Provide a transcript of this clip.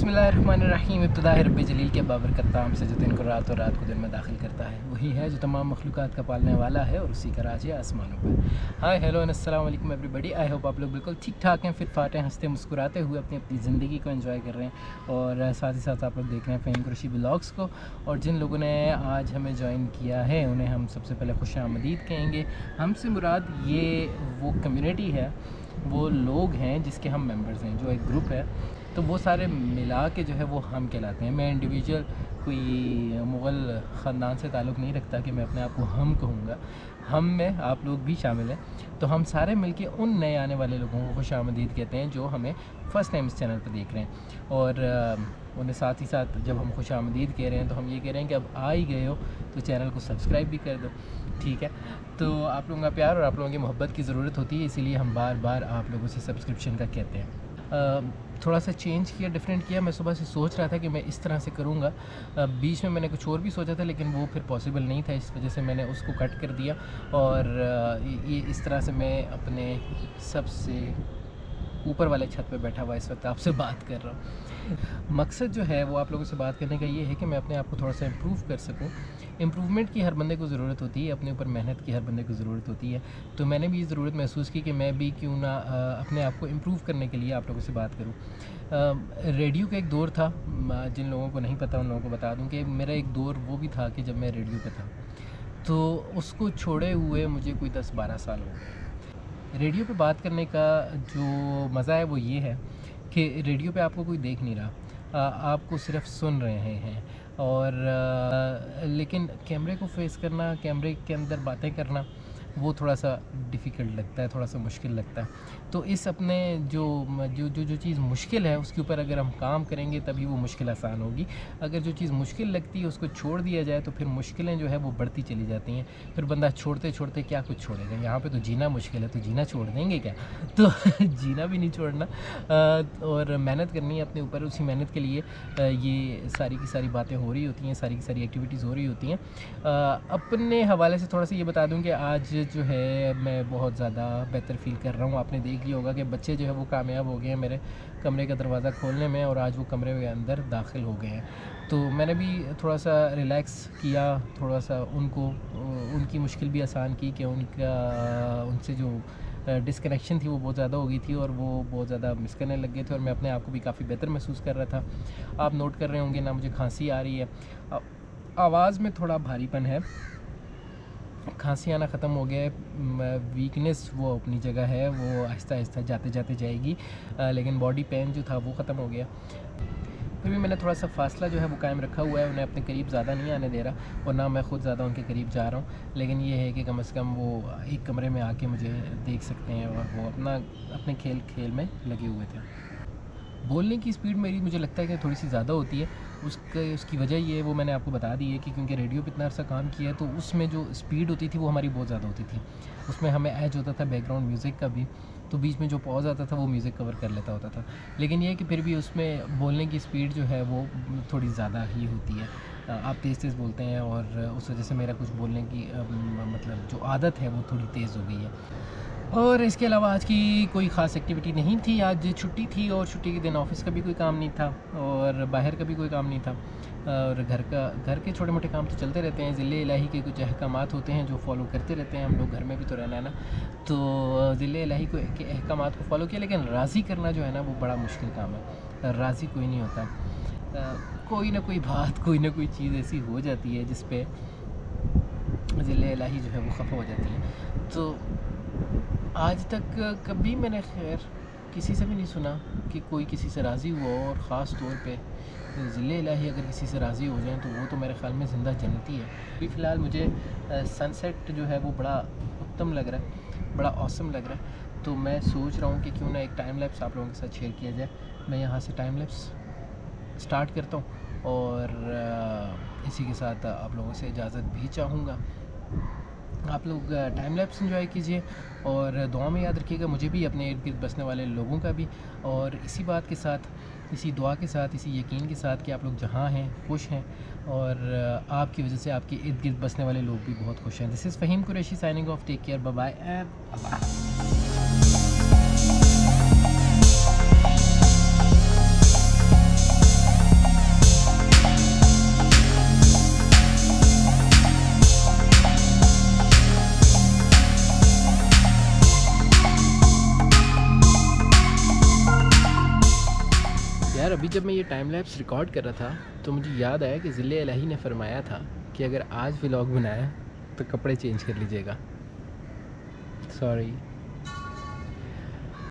बिस्मिल्लाहिर्रहमानिर्रहीम। इब्तिदा है रब्बे जलील के बाबरकत नाम से जो दिन को रात और रात को दिन में दाखिल करता है, वही है जो तमाम मखलूक़ात का पालने वाला है और उसी का राज है आसमानों पर। हाय हेलो एंड अस्सलाम वालेकुम एवरीबॉडी। आई होप आप लोग बिल्कुल ठीक ठाक हैं, फिट फाट हैं, हंसते मुस्कुराते हुए अपनी अपनी ज़िंदगी को एंजॉय कर रहे हैं। और साथ ही साथ आप लोग देख रहे हैं फ़हीम कुरैशी व्लॉग्स को। और जिन लोगों ने आज हमें ज्वाइन किया है उन्हें हम सबसे पहले खुशामदीद कहेंगे। हमसे मुराद ये वो कम्युनिटी है, वो लोग हैं जिसके हम मेंबर्स हैं, जो एक ग्रुप है। तो वो सारे मिला के जो है वो हम कहलाते हैं। मैं इंडिविजुअल कोई मुग़ल ख़ानदान से ताल्लुक़ नहीं रखता कि मैं अपने आप को हम कहूँगा। हम में आप लोग भी शामिल हैं। तो हम सारे मिलके उन नए आने वाले लोगों को खुशामदीद कहते हैं जो हमें फ़र्स्ट टाइम इस चैनल पर देख रहे हैं। और उन्हें साथ ही साथ जब हम खुशामदीद कह रहे हैं तो हम ये कह रहे हैं कि अब आ ही गए हो तो चैनल को सब्सक्राइब भी कर दो, ठीक है। तो आप लोगों का प्यार और आप लोगों की मोहब्बत की ज़रूरत होती है, इसीलिए हम बार बार आप लोगों से सब्सक्रिप्शन का कहते हैं। थोड़ा सा चेंज किया, डिफरेंट किया। मैं सुबह से सोच रहा था कि मैं इस तरह से करूँगा। बीच में मैंने कुछ और भी सोचा था लेकिन वो फिर पॉसिबल नहीं था, इस वजह से मैंने उसको कट कर दिया। और ये इस तरह से मैं अपने सबसे ऊपर वाले छत पे बैठा हुआ इस वक्त आपसे बात कर रहा हूँ। मकसद जो है वो आप लोगों से बात करने का ये है कि मैं अपने आप को थोड़ा सा इम्प्रूव कर सकूँ। इम्प्रूवमेंट की हर बंदे को ज़रूरत होती है, अपने ऊपर मेहनत की हर बंदे को ज़रूरत होती है। तो मैंने भी ये ज़रूरत महसूस की कि मैं भी क्यों ना अपने आप को इम्प्रूव करने के लिए आप लोगों से बात करूँ। रेडियो का एक दौर था, जिन लोगों को नहीं पता उन लोगों को बता दूँ कि मेरा एक दौर वो भी था कि जब मैं रेडियो पे था। तो उसको छोड़े हुए मुझे कोई 10-12 साल हो गए। रेडियो पे बात करने का जो मज़ा है वो ये है कि रेडियो पे आपको कोई देख नहीं रहा, आपको सिर्फ सुन रहे हैं। और लेकिन कैमरे को फेस करना, कैमरे के अंदर बातें करना, वो थोड़ा सा डिफ़िकल्ट लगता है, थोड़ा सा मुश्किल लगता है। तो इस अपने जो चीज़ मुश्किल है उसके ऊपर अगर हम काम करेंगे तभी वो मुश्किल आसान होगी। अगर जो चीज़ मुश्किल लगती है उसको छोड़ दिया जाए तो फिर मुश्किलें जो है वो बढ़ती चली जाती हैं। फिर बंदा छोड़ते छोड़ते क्या कुछ छोड़ेगा। यहाँ पे तो जीना मुश्किल है तो जीना छोड़ देंगे क्या? तो जीना भी नहीं छोड़ना, और मेहनत करनी है अपने ऊपर। उसी मेहनत के लिए ये सारी की सारी बातें हो रही होती हैं, सारी की सारी एक्टिविटीज़ हो रही होती हैं। अपने हवाले से थोड़ा सा ये बता दूँ कि आज जो है मैं बहुत ज़्यादा बेहतर फ़ील कर रहा हूँ। आपने देख लिया होगा कि बच्चे जो है वो कामयाब हो गए हैं मेरे कमरे का दरवाज़ा खोलने में, और आज वो कमरे के अंदर दाखिल हो गए हैं। तो मैंने भी थोड़ा सा रिलैक्स किया, थोड़ा सा उनकी मुश्किल भी आसान की कि उनसे जो डिस्कनेक्शन थी वो बहुत ज़्यादा हो गई थी और वो बहुत ज़्यादा मिस करने लग गए थे। और मैं अपने आप को भी काफ़ी बेहतर महसूस कर रहा था। आप नोट कर रहे होंगे ना, मुझे खांसी आ रही है, आवाज़ में थोड़ा भारीपन है, खांसी आना ख़त्म हो गया है। वीकनेस वो अपनी जगह है, वो आहिस्ता आहिस्ता जाते जाते जाएगी, लेकिन बॉडी पेन जो था वो ख़त्म हो गया। फिर भी मैंने थोड़ा सा फासला जो है वो कायम रखा हुआ है, उन्हें अपने करीब ज़्यादा नहीं आने दे रहा और ना मैं ख़ुद ज़्यादा उनके करीब जा रहा हूँ। लेकिन ये है कि कम से कम वो एक कमरे में आके मुझे देख सकते हैं और वो अपने खेल में लगे हुए थे। बोलने की स्पीड मेरी मुझे लगता है कि थोड़ी सी ज़्यादा होती है। उसकी वजह ये है, वो मैंने आपको बता दी है कि क्योंकि रेडियो पे इतना अर्सा काम किया है तो उसमें जो स्पीड होती थी वो हमारी बहुत ज़्यादा होती थी। उसमें हमें एज होता था बैकग्राउंड म्यूज़िक का भी, तो बीच में जो पॉज आता था वो म्यूज़िक कवर कर लेता होता था। लेकिन ये है कि फिर भी उसमें बोलने की स्पीड जो है वो थोड़ी ज़्यादा ही होती है। आप तेज़ तेज़ बोलते हैं और उस वजह से मेरा कुछ बोलने की मतलब जो आदत है वो थोड़ी तेज़ हो गई है। और इसके अलावा आज की कोई ख़ास एक्टिविटी नहीं थी। आज छुट्टी थी और छुट्टी के दिन ऑफ़िस का भी कोई काम नहीं था और बाहर का भी कोई काम नहीं था। और घर के छोटे मोटे काम तो चलते रहते हैं। ज़िले इलाही के कुछ अहकामात होते हैं जो फ़ॉलो करते रहते हैं। हम लोग घर में भी तो रहना है ना, तो ज़िले इलाही के अहकामात को फ़ॉलो किया। लेकिन राज़ी करना जो है ना वो बड़ा मुश्किल काम है। राज़ी कोई नहीं होता, कोई ना कोई बात, कोई ना कोई चीज़ ऐसी हो जाती है जिस पे ज़िले इलाही जो है वो ख़फ़ा हो जाती है। तो आज तक कभी मैंने खैर किसी से भी नहीं सुना कि कोई किसी से राज़ी हुआ हो, और ख़ास तौर पे ज़िले इलाही अगर किसी से राज़ी हो जाएं तो वो तो मेरे ख़्याल में ज़िंदा जन्नती है। अभी फ़िलहाल मुझे सनसेट जो है वो बड़ा उत्तम लग रहा है, बड़ा ऑसम लग रहा है। तो मैं सोच रहा हूँ कि क्यों ना एक टाइम लैप्स आप लोगों के साथ शेयर किया जाए। मैं यहाँ से टाइम लैप्स स्टार्ट करता हूँ और इसी के साथ आप लोगों से इजाज़त भी चाहूँगा। आप लोग टाइम लैप्स एंजॉय कीजिए और दुआ में याद रखिएगा मुझे भी, अपने इर्द गिर्द बसने वाले लोगों का भी। और इसी बात के साथ, इसी दुआ के साथ, इसी यकीन के साथ कि आप लोग जहाँ हैं खुश हैं और आपकी वजह से आपके इर्द गिर्द बसने वाले लोग भी बहुत खुश हैं। This is Faheem Qureshi signing off. Take care, bye bye and अल्लाह हाफ़िज़। यार अभी जब मैं ये टाइम लैप्स रिकॉर्ड कर रहा था तो मुझे याद आया कि ज़िले इलाही ने फरमाया था कि अगर आज व्लॉग बनाया तो कपड़े चेंज कर लीजिएगा। सॉरी।